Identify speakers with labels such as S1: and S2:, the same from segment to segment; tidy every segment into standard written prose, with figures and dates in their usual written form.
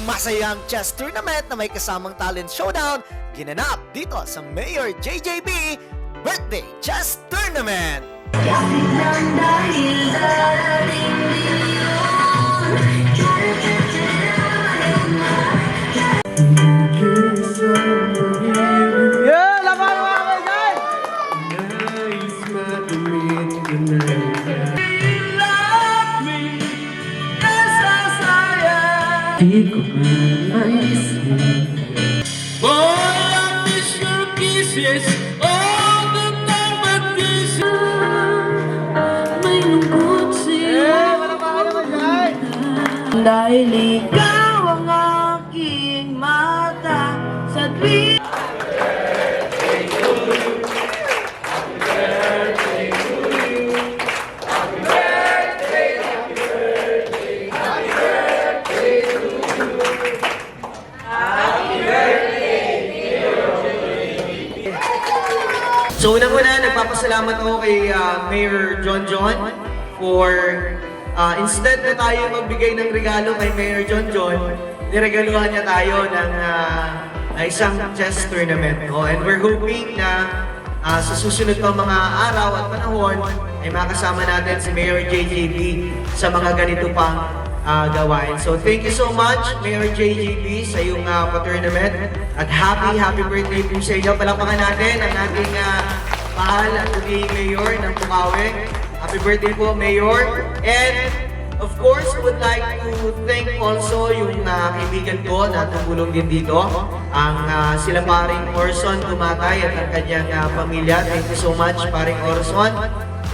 S1: masayang chess tournament na may kasamang talent showdown ginanap dito sa Mayor JJB Birthday Chess Tournament.
S2: Yeah, laban mga kaibigan!
S3: Di ko maisip.
S4: Boy, I miss your kisses all the time, but this
S3: May lungkot
S2: Yeah,
S3: siya
S2: wala pa kayo kaibigan!
S3: dahil ikaw ang aking mata sa tuwing
S5: So unang-una, nagpapasalamat ako kay Mayor John for instead na tayo magbigay ng regalo kay Mayor John, niregaluhan niya tayo ng isang chess tournament. And we're hoping na sa susunod pa mga araw at panahon ay makasama natin si Mayor JJB sa mga ganito pang gawain. So thank you so much, Mayor JJB, sa iyong pa-tournament. At happy birthday po sa inyo. Palakpakan natin ang ating mahal at puging Mayor ng Bukawi. Happy birthday po, Mayor. And of course, I would like to thank also yung kaibigan ko na tumulong din dito. Ang sila paring Orson Tumatay at ang kanyang pamilya. Thank you so much, paring Orson.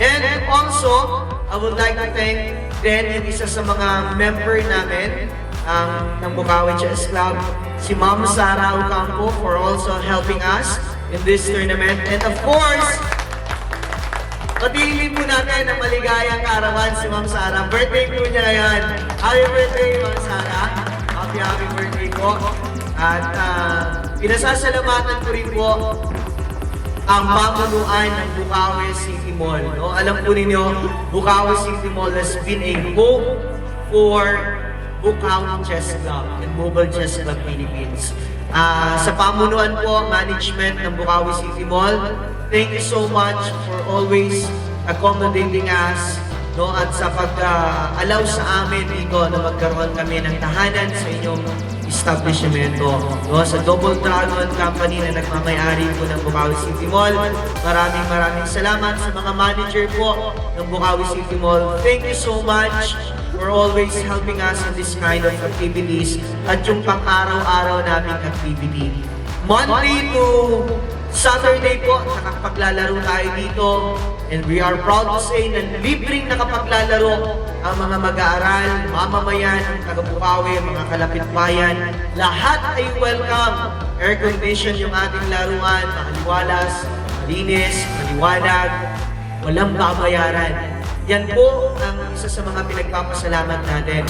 S5: And also, I would like to thank din yung isa sa mga member namin ng Bukawi Chess Club, si Ma'am Sara Ocampo, for also helping us in this tournament. And of course, patigilin po natin ang maligayang kaarawan si Ma'am Sara. Birthday po niya yan. Happy birthday, Ma'am Sara. Happy birthday po. At pinasasalamatan ko rin po ang pamunuan ng Bukawi City Mall. No? Alam po ninyo, Bukawi City Mall has been a home for Bukawi Chess Club and Mobile Chess Club Philippines. Sa pamunuan po, management ng Bukawi City Mall, thank you so much for always accommodating us, no? At sa pag-allow sa amin dito na magkaroon kami ng tahanan sa inyong establishmento, no? Sa Double Dragon Company na nagmamay-ari po ng Bukawi City Mall. Maraming salamat sa mga manager po ng Bukawi City Mall. Thank you so much for always helping us in this kind of activities at yung pang-araw-araw naming activity. Monday to Saturday po, nakapaglalaro tayo dito. And we are proud to say na libreng nakapaglalaro ang mga mag-aaral, mamamayan, taga-Bukawi, mga kalapit-bayan. Lahat ay welcome. Air condition yung ating laruan, maliwalas, malinis, maliwanag, walang babayaran. Yan po ang isa sa mga pinagpapasalamat natin.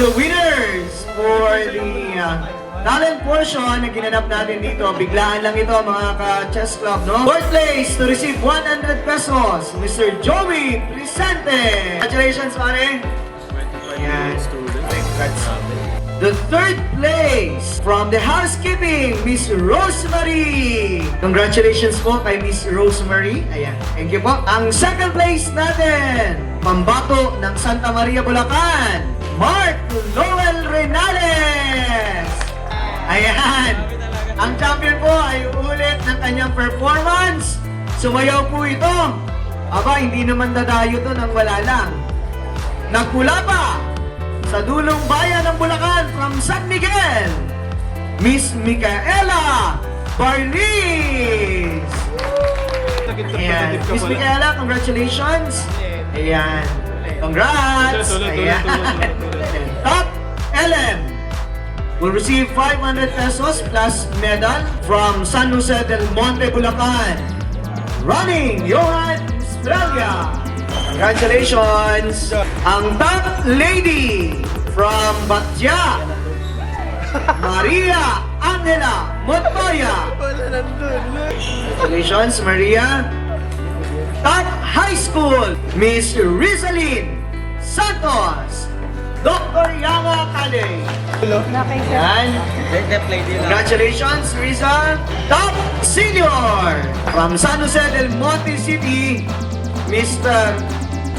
S5: the winners for the talent portion na ginanap natin dito. Biglaan lang ito mga ka-chess club, no? Fourth place to receive 100 pesos, Mr. Joey Presente. Congratulations, pare. Ayan. The third place from the housekeeping, Miss Rosemary. Congratulations po kay Miss Rosemary. Ayan. Thank you po. Ang second place natin, pambato ng Santa Maria, Bulacan, Mark Noel Renales. Ayan. Ang champion po ay ulit ng kanyang performance. Sumayaw po ito. Aba, hindi naman dadayo to nang wala lang. Nagpula pa sa dulong bayan ng Bulacan from San Miguel, Miss Micaela Barlis. Ayan. Miss Micaela, congratulations. Ayan. Congrats. Ayan. Top LM will receive 500 pesos plus medal from San Jose del Monte, Bulacan. Running, Johan Australia. Congratulations! Ang top lady from Batya, Maria Angela Montoya. Congratulations, Maria. Top high school, Miss Rizalyn Santos, Dr. Yama Kale. Yan. Congratulations, Riza. Top senior from San Jose del Monte City, Mr.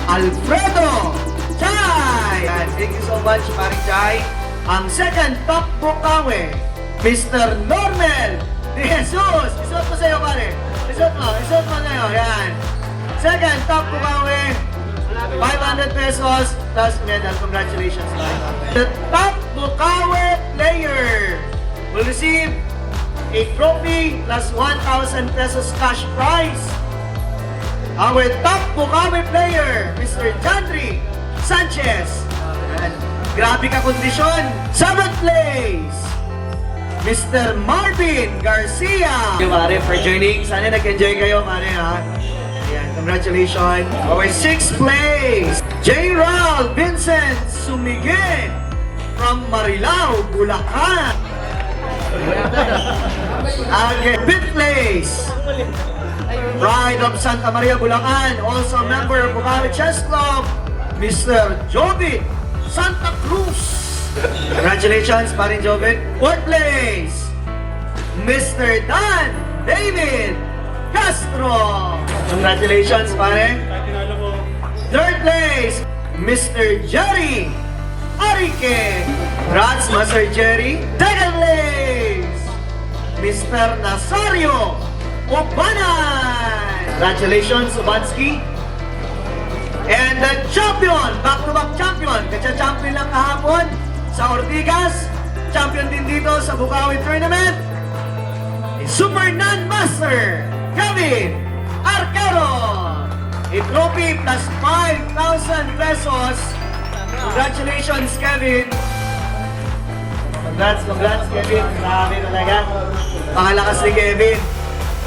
S5: Alfredo Chay. Thank you so much, Paring Chay. Ang second top bukawe, Mr. Normel De Jesus. Isuot mo sa'yo, pare. Isuot mo sa'yo. Yan. Second top bukawe, 500 pesos plus medal. Congratulations. The top bukawe player will receive a trophy plus 1,000 pesos cash prize. Our top Bukawi player, Mr. Jandri Sanchez. Ayan. Grabe ka kondisyon. 7th place, Mr. Marvin Garcia. Thank you, pare, for joining. Sana nag-enjoy kayo, pare, ha? Ayan, congratulations. Our 6th place, J. Ral Vincent Sumigin from Marilao, Bulacan. Okay, 5th place, Pride of Santa Maria, Bulacan, also a member of Bukawi Chess Club, Mr. Jovit Santa Cruz. Congratulations, parin Jovit. 4th place, Mr. Dan David Castro. Congratulations, pare. 3rd place, Mr. Jerry Arike. Congrats, Master Jerry. 2nd place, Mr. Nazario Obanan. Congratulations, Ubansky. And the champion, back-to-back champion. Katsa-champion lang kahapon sa Ortigas. Champion din dito sa Bukawi Tournament. Super Non-Master, Kevin Arquero. A trophy plus 5,000 pesos. Congratulations, Kevin. Congrats, Kevin. Grabe talaga. Pakalakas ni Kevin.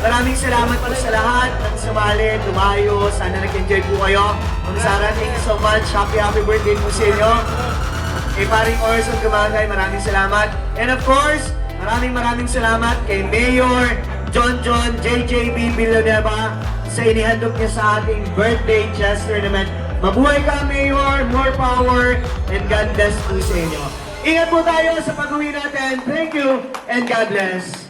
S5: Maraming salamat po sa lahat ng sumali, tumayo. Sana nag-enjoy po kayo. Kung Sara, thank you so much. Happy birthday po sa inyo. Kay paring Orson Gumagay, maraming salamat. And of course, maraming salamat kay Mayor John JJB Villanueva sa inihandog niya sa ating birthday chess tournament. Mabuhay ka, Mayor! More power! And God bless po sa inyo. Ingat po tayo sa pag-uwi natin. Thank you and God bless.